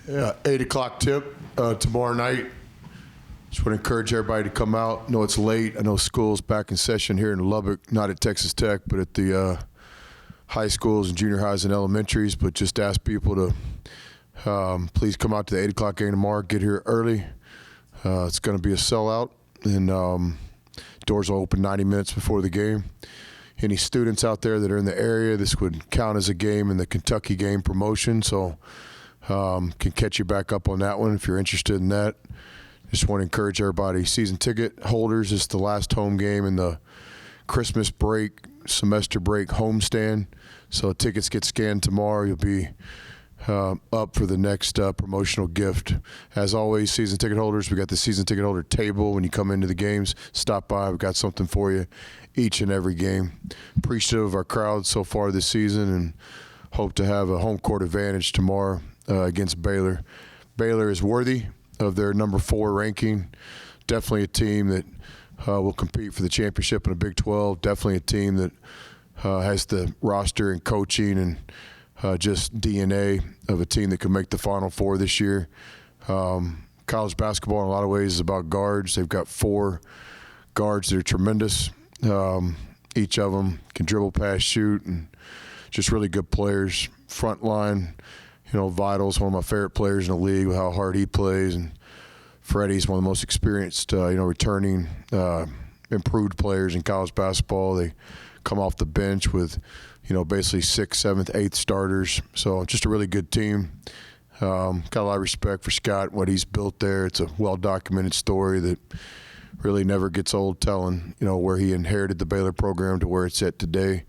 Yeah, 8 o'clock tip tomorrow night. Just want to encourage everybody to come out. I know it's late. I know school's back in session here in Lubbock, not at Texas Tech, but at the high schools and junior highs and elementaries. But just ask people to please come out to the 8 o'clock game tomorrow. Get here early. It's going to be a sellout, and doors will open 90 minutes before the game. Any students out there that are in the area, this would count as a game in the Kentucky game promotion, so can catch you back up on that one if you're interested in that. Just want to encourage everybody. Season ticket holders, is the last home game in the Christmas break, semester break homestand. So tickets get scanned tomorrow. You'll be up for the next promotional gift. As always, season ticket holders, we got the season ticket holder table when you come into the games. Stop by. We've got something for you each and every game. Appreciative of our crowd so far this season, and hope to have a home court advantage tomorrow against Baylor. Baylor is worthy of their number 4 ranking. Definitely a team that will compete for the championship in the Big 12. Definitely a team that has the roster and coaching and just DNA of a team that could make the Final Four this year. College basketball in a lot of ways is about guards. They've got 4 guards that are tremendous. Each of them can dribble, pass, shoot, and just really good players. Front line, Vital's one of my favorite players in the league with how hard he plays, and Freddie's one of the most experienced, returning, improved players in college basketball. They come off the bench with, basically 6th, 7th, 8th starters. So just a really good team. Got a lot of respect for Scott, what he's built there. It's a well-documented story that really never gets old telling, where he inherited the Baylor program to where it's at today.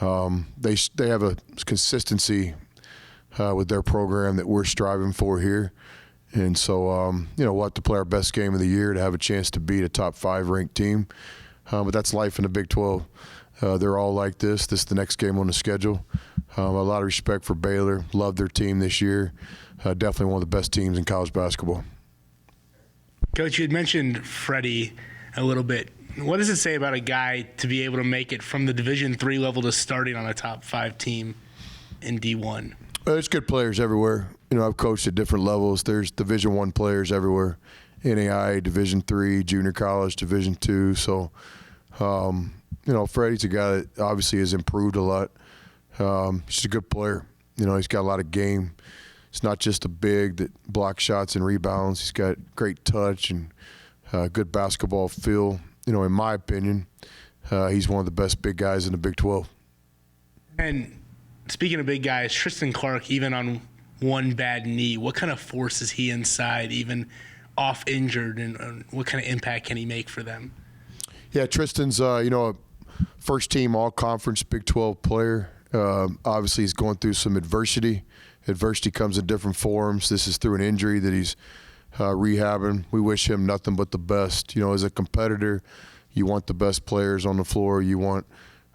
They have a consistency with their program that we're striving for here. And so, we'll have to play our best game of the year to have a chance to beat a top 5 ranked team. But that's life in the Big 12. They're all like this. This is the next game on the schedule. A lot of respect for Baylor. Love their team this year. Definitely one of the best teams in college basketball. Coach, you had mentioned Freddie a little bit. What does it say about a guy to be able to make it from the Division III level to starting on a top 5 team in D1? There's good players everywhere. I've coached at different levels. There's Division I players everywhere. NAIA, Division III, junior college, Division II. So, Freddie's a guy that obviously has improved a lot. He's just a good player. He's got a lot of game. He's not just a big that blocks shots and rebounds. He's got great touch and good basketball feel. In my opinion, he's one of the best big guys in the Big 12. And speaking of big guys, Tristan Clark, even on one bad knee, what kind of force is he inside, even off injured, and what kind of impact can he make for them? Yeah, Tristan's, a first-team all-conference Big 12 player. Obviously, he's going through some adversity. Adversity comes in different forms. This is through an injury that he's rehabbing. We wish him nothing but the best. As a competitor, you want the best players on the floor. You want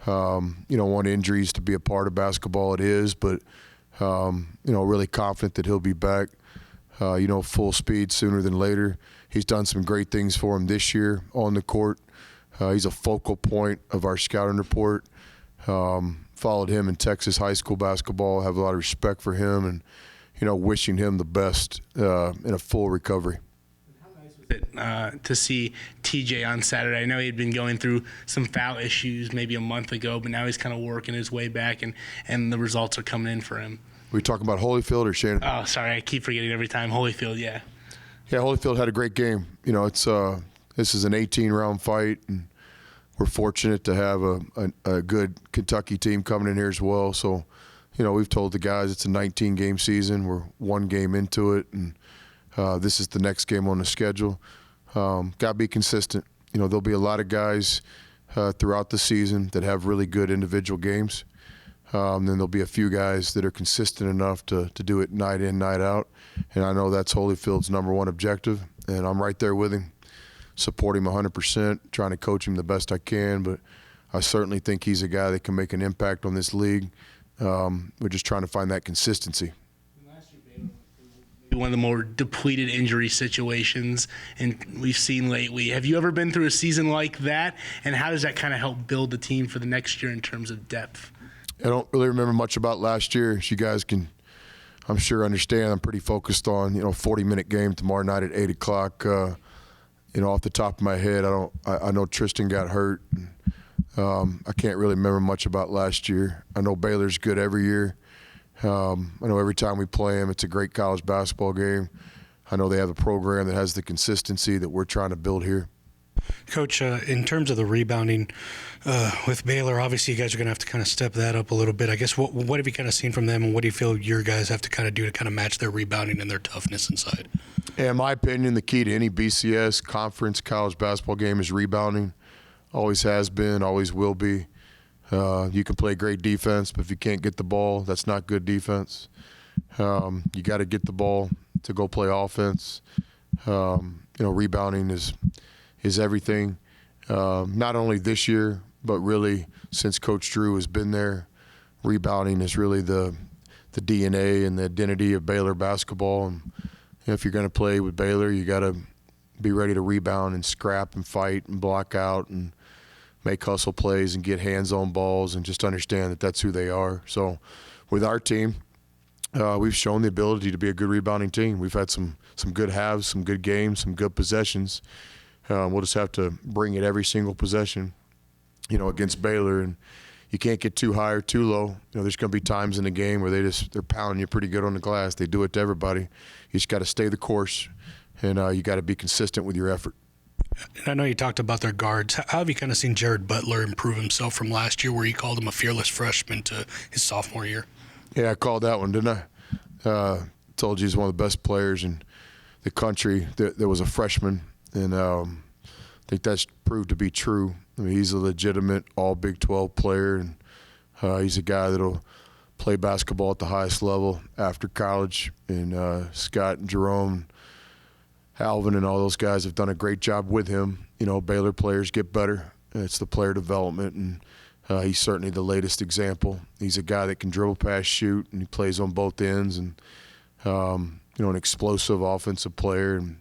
want injuries to be a part of basketball. It is, but really confident that he'll be back, full speed sooner than later. He's done some great things for him this year on the court. He's a focal point of our scouting report. Followed him in Texas high school basketball. Have a lot of respect for him, and wishing him the best in a full recovery. To see TJ on Saturday. I know he had been going through some foul issues maybe a month ago, but now he's kind of working his way back, and the results are coming in for him. Were you talking about Holyfield or Shannon? Oh, sorry, I keep forgetting every time. Holyfield, yeah. Yeah, Holyfield had a great game. It's this is an 18-round fight, and we're fortunate to have a good Kentucky team coming in here as well. So, we've told the guys it's a 19-game season. We're 1 game into it, and this is the next game on the schedule. Got to be consistent. There'll be a lot of guys throughout the season that have really good individual games. Then there'll be a few guys that are consistent enough to do it night in, night out. And I know that's Holyfield's number 1 objective, and I'm right there with him, support him 100%, trying to coach him the best I can. But I certainly think he's a guy that can make an impact on this league. We're just trying to find that consistency. One of the more depleted injury situations and we've seen lately. Have you ever been through a season like that, and how does that kind of help build the team for the next year in terms of depth? I don't really remember much about last year. As you guys can I'm sure understand. I'm pretty focused on 40-minute game tomorrow night at 8 o'clock. Off the top of my head, I know Tristan got hurt. I can't really remember much about last year. I know Baylor's good every year. I know every time we play them, it's a great college basketball game. I know they have a program that has the consistency that we're trying to build here. Coach, in terms of the rebounding with Baylor, obviously you guys are going to have to kind of step that up a little bit. I guess what have you kind of seen from them, and what do you feel your guys have to kind of do to kind of match their rebounding and their toughness inside? Yeah, in my opinion, the key to any BCS conference college basketball game is rebounding. Always has been, always will be. You can play great defense, but if you can't get the ball, that's not good defense. You got to get the ball to go play offense. Rebounding is everything. Not only this year, but really since Coach Drew has been there, rebounding is really the DNA and the identity of Baylor basketball. And if you're going to play with Baylor, you got to be ready to rebound and scrap and fight and block out and make hustle plays and get hands on balls and just understand that that's who they are. So with our team, we've shown the ability to be a good rebounding team. We've had some good halves, some good games, some good possessions. We'll just have to bring it every single possession, against Baylor. And you can't get too high or too low. There's going to be times in the game where they're pounding you pretty good on the glass. They do it to everybody. You just got to stay the course, and you got to be consistent with your effort. And I know you talked about their guards. How have you kind of seen Jared Butler improve himself from last year, where you called him a fearless freshman, to his sophomore year? Yeah, I called that one, didn't I? Told you he's one of the best players in the country. There was a freshman, and I think that's proved to be true. I mean, he's a legitimate all Big 12 player, and he's a guy that'll play basketball at the highest level after college. And Scott and Jerome, Alvin, and all those guys have done a great job with him. Baylor players get better. It's the player development, and he's certainly the latest example. He's a guy that can dribble, pass, shoot, and he plays on both ends, and an explosive offensive player, and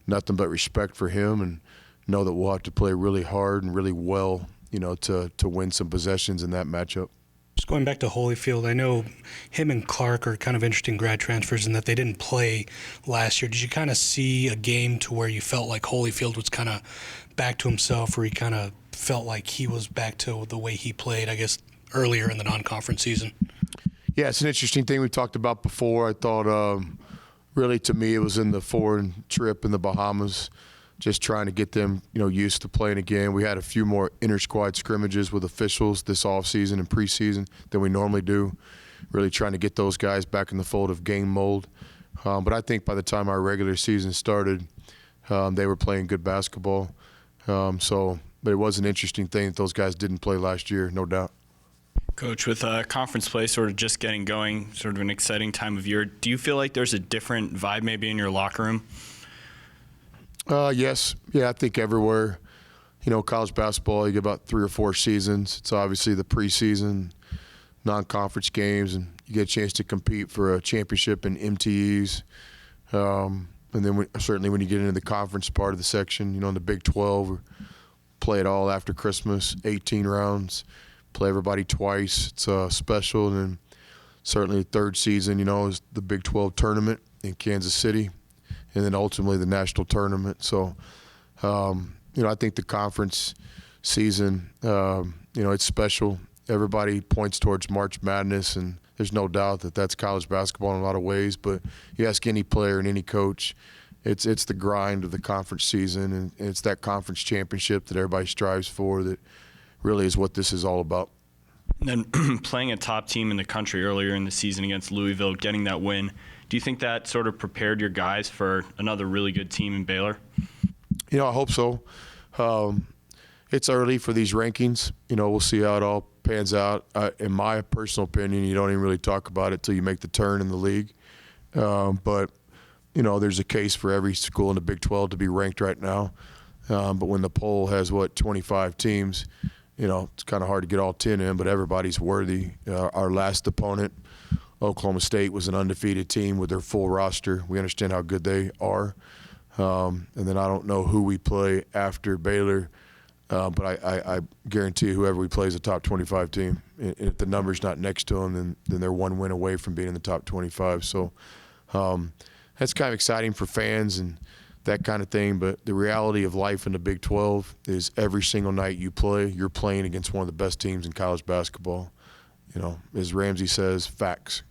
nothing but respect for him, and know that we'll have to play really hard and really well, to win some possessions in that matchup. Just going back to Holyfield, I know him and Clark are kind of interesting grad transfers in that they didn't play last year. Did you kind of see a game to where you felt like Holyfield was kind of back to himself, or he kind of felt like he was back to the way he played, I guess, earlier in the non-conference season? Yeah, it's an interesting thing we talked about before. I thought, really, to me, it was in the foreign trip in the Bahamas, just trying to get them, used to playing again. We had a few more inter-squad scrimmages with officials this offseason and preseason than we normally do, really trying to get those guys back in the fold of game mold. But I think by the time our regular season started, they were playing good basketball. But it was an interesting thing that those guys didn't play last year, no doubt. Coach, with conference play sort of just getting going, sort of an exciting time of year, do you feel like there's a different vibe maybe in your locker room? Yes. Yeah, I think everywhere. College basketball, you get about 3 or 4 seasons. It's obviously the preseason, non-conference games, and you get a chance to compete for a championship in MTEs. And then certainly when you get into the conference part of the section, in the Big 12, we play it all after Christmas, 18 rounds, play everybody twice. It's special. And then certainly the third season, is the Big 12 tournament in Kansas City, and then ultimately the national tournament. So, I think the conference season, it's special. Everybody points towards March Madness, and there's no doubt that that's college basketball in a lot of ways. But you ask any player and any coach, it's the grind of the conference season, and it's that conference championship that everybody strives for that really is what this is all about. And then playing a top team in the country earlier in the season against Louisville, getting that win, do you think that sort of prepared your guys for another really good team in Baylor? I hope so. It's early for these rankings. We'll see how it all pans out. In my personal opinion, you don't even really talk about it till you make the turn in the league. But there's a case for every school in the Big 12 to be ranked right now. But when the poll has, 25 teams, it's kind of hard to get all 10 in, but everybody's worthy. Our last opponent, Oklahoma State, was an undefeated team with their full roster. We understand how good they are. And then I don't know who we play after Baylor. But I guarantee whoever we play is a top 25 team. And if the number's not next to them, then they're one win away from being in the top 25. So that's kind of exciting for fans and that kind of thing. But the reality of life in the Big 12 is every single night you play, you're playing against one of the best teams in college basketball. You know, as Ramsey says, facts.